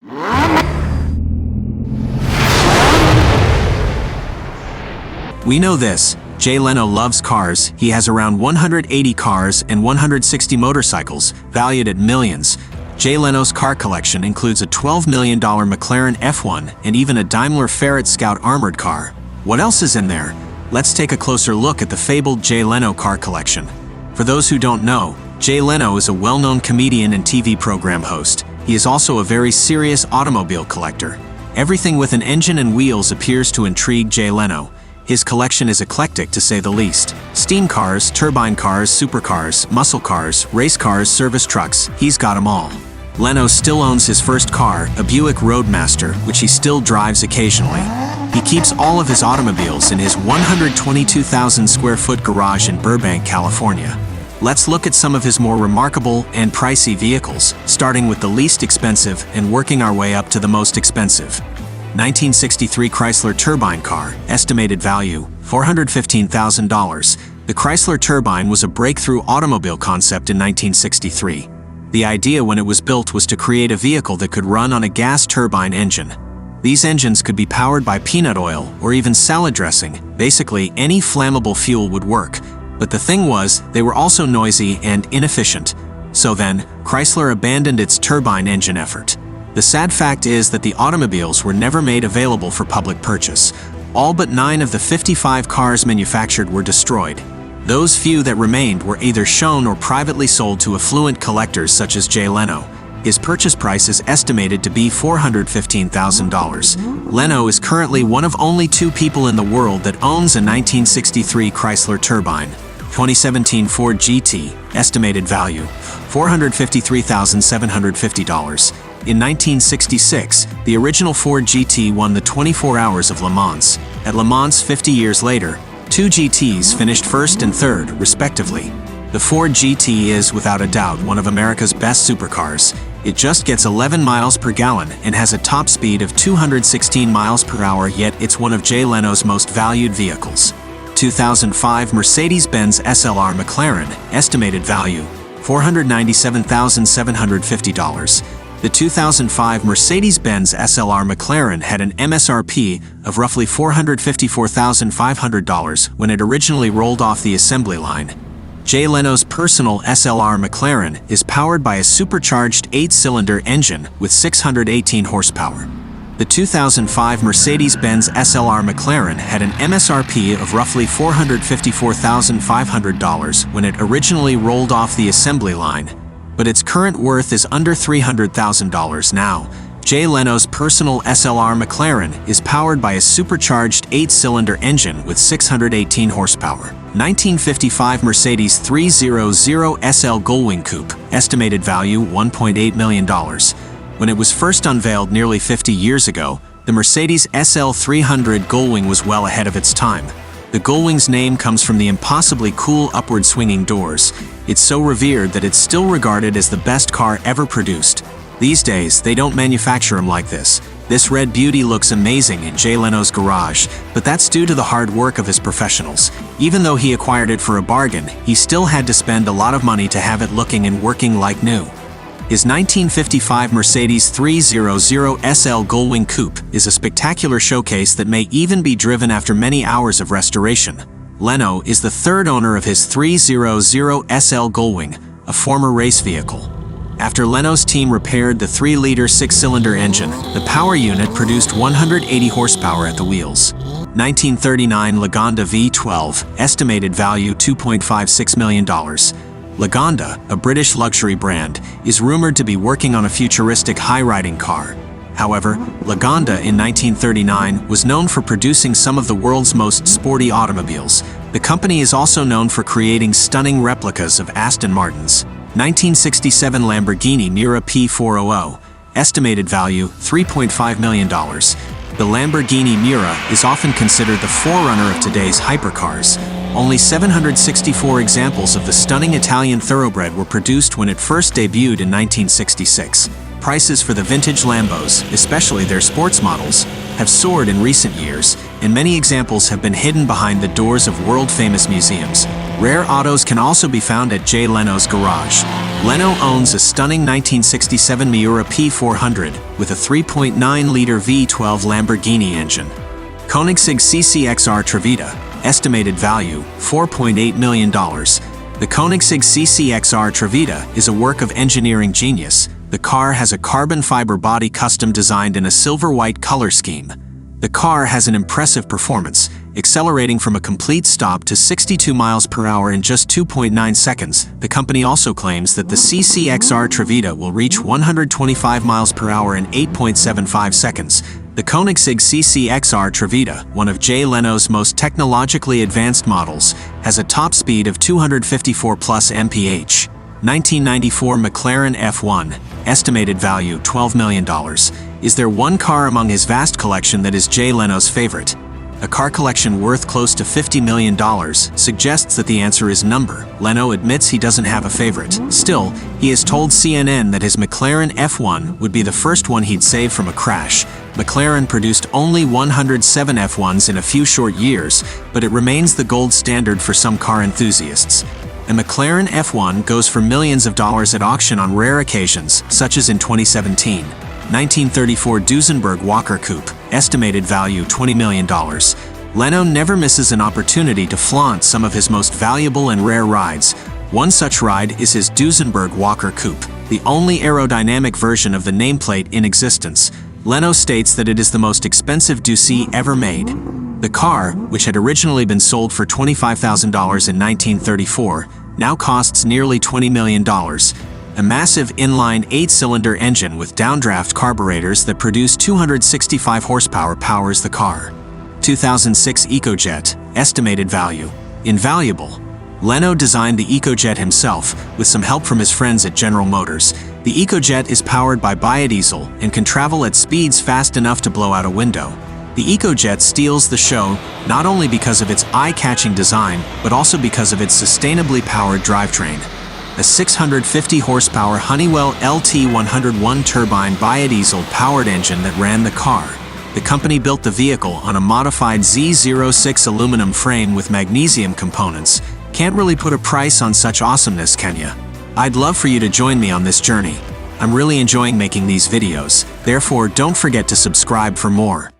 We know this. Jay Leno loves cars. He has around 180 cars and 160 motorcycles, valued at millions. Jay Leno's car collection includes a $12 million McLaren F1 and even a Daimler Ferret Scout armored car. What else is in there? Let's take a closer look at the fabled Jay Leno car collection. For those who don't know, Jay Leno is a well-known comedian and TV program host. He is also a very serious automobile collector. Everything with an engine and wheels appears to intrigue Jay Leno. His collection is eclectic to say the least. Steam cars, turbine cars, supercars, muscle cars, race cars, service trucks, he's got them all. Leno still owns his first car, a Buick Roadmaster, which he still drives occasionally. He keeps all of his automobiles in his 122,000 square foot garage in Burbank, California. Let's look at some of his more remarkable and pricey vehicles, starting with the least expensive and working our way up to the most expensive. 1963 Chrysler Turbine car, estimated value, $415,000. The Chrysler Turbine was a breakthrough automobile concept in 1963. The idea when it was built was to create a vehicle that could run on a gas turbine engine. These engines could be powered by peanut oil or even salad dressing. Basically, any flammable fuel would work. But the thing was, they were also noisy and inefficient. So then, Chrysler abandoned its turbine engine effort. The sad fact is that the automobiles were never made available for public purchase. All but 9 of the 55 cars manufactured were destroyed. Those few that remained were either shown or privately sold to affluent collectors such as Jay Leno. His purchase price is estimated to be $415,000. Leno is currently one of only 2 people in the world that owns a 1963 Chrysler Turbine. 2017 Ford GT, estimated value, $453,750. In 1966, the original Ford GT won the 24 Hours of Le Mans. At Le Mans 50 years later, 2 GTs finished first and third, respectively. The Ford GT is, without a doubt, one of America's best supercars. It just gets 11 miles per gallon and has a top speed of 216 miles per hour, yet it's one of Jay Leno's most valued vehicles. 2005 Mercedes-Benz SLR McLaren, estimated value, $497,750. The 2005 Mercedes-Benz SLR McLaren had an MSRP of roughly $454,500 when it originally rolled off the assembly line. Jay Leno's personal SLR McLaren is powered by a supercharged 8-cylinder engine with 618 horsepower. The 2005 Mercedes-Benz SLR McLaren had an MSRP of roughly $454,500 when it originally rolled off the assembly line, but its current worth is under $300,000 now. Jay Leno's personal SLR McLaren is powered by a supercharged 8-cylinder engine with 618 horsepower. 1955 Mercedes 300 SL Gullwing Coupe, estimated value $1.8 million. When it was first unveiled nearly 50 years ago, the Mercedes SL 300 Gullwing was well ahead of its time. The Gullwing's name comes from the impossibly cool upward swinging doors. It's so revered that it's still regarded as the best car ever produced. These days, they don't manufacture them like this. This red beauty looks amazing in Jay Leno's garage, but that's due to the hard work of his professionals. Even though he acquired it for a bargain, he still had to spend a lot of money to have it looking and working like new. His 1955 Mercedes 300 SL Gullwing Coupe is a spectacular showcase that may even be driven after many hours of restoration. Leno is the third owner of his 300 SL Gullwing, a former race vehicle. After Leno's team repaired the 3-liter 6-cylinder engine, the power unit produced 180 horsepower at the wheels. 1939 Lagonda V12, estimated value $2.56 million. Lagonda, a British luxury brand, is rumored to be working on a futuristic high-riding car. However, Lagonda in 1939 was known for producing some of the world's most sporty automobiles. The company is also known for creating stunning replicas of Aston Martins. 1967 Lamborghini Miura P400, estimated value $3.5 million. The Lamborghini Miura is often considered the forerunner of today's hypercars. Only 764 examples of the stunning Italian thoroughbred were produced when it first debuted in 1966. Prices for the vintage Lambos, especially their sports models, have soared in recent years, and many examples have been hidden behind the doors of world-famous museums. Rare autos can also be found at Jay Leno's Garage. Leno owns a stunning 1967 Miura P400 with a 3.9-liter V12 Lamborghini engine. Koenigsegg CCXR Trevita, estimated value $4.8 million. The Koenigsegg CCXR Trevita is a work of engineering genius. The car has a carbon fiber body custom designed in a silver-white color scheme. The car has an impressive performance, accelerating from a complete stop to 62 miles per hour in just 2.9 seconds. The company also claims that the CCXR Trevita will reach 125 miles per hour in 8.75 seconds. The Koenigsegg CCXR Trevita, one of Jay Leno's most technologically advanced models, has a top speed of 254 plus mph. 1994 McLaren F1, estimated value $12 million. Is there one car among his vast collection that is Jay Leno's favorite? A car collection worth close to $50 million suggests that the answer is number. Leno admits he doesn't have a favorite. Still, he has told CNN that his McLaren F1 would be the first one he'd save from a crash. McLaren produced only 107 F1s in a few short years, but it remains the gold standard for some car enthusiasts. A McLaren F1 goes for millions of dollars at auction on rare occasions, such as in 2017. 1934 Duesenberg Walker Coupe, estimated value $20 million. Leno never misses an opportunity to flaunt some of his most valuable and rare rides. One such ride is his Duesenberg Walker Coupe, the only aerodynamic version of the nameplate in existence. Leno states that it is the most expensive Ducey ever made. The car, which had originally been sold for $25,000 in 1934, now costs nearly $20 million. A massive inline 8-cylinder engine with downdraft carburetors that produce 265 horsepower powers the car. 2006 EcoJet, estimated value invaluable. Leno designed the EcoJet himself, with some help from his friends at General Motors. The EcoJet is powered by biodiesel and can travel at speeds fast enough to blow out a window. The EcoJet steals the show not only because of its eye-catching design, but also because of its sustainably powered drivetrain. A 650-horsepower Honeywell LT101 turbine biodiesel-powered engine that ran the car. The company built the vehicle on a modified Z06 aluminum frame with magnesium components. Can't really put a price on such awesomeness, can ya? I'd love for you to join me on this journey. I'm really enjoying making these videos, therefore don't forget to subscribe for more.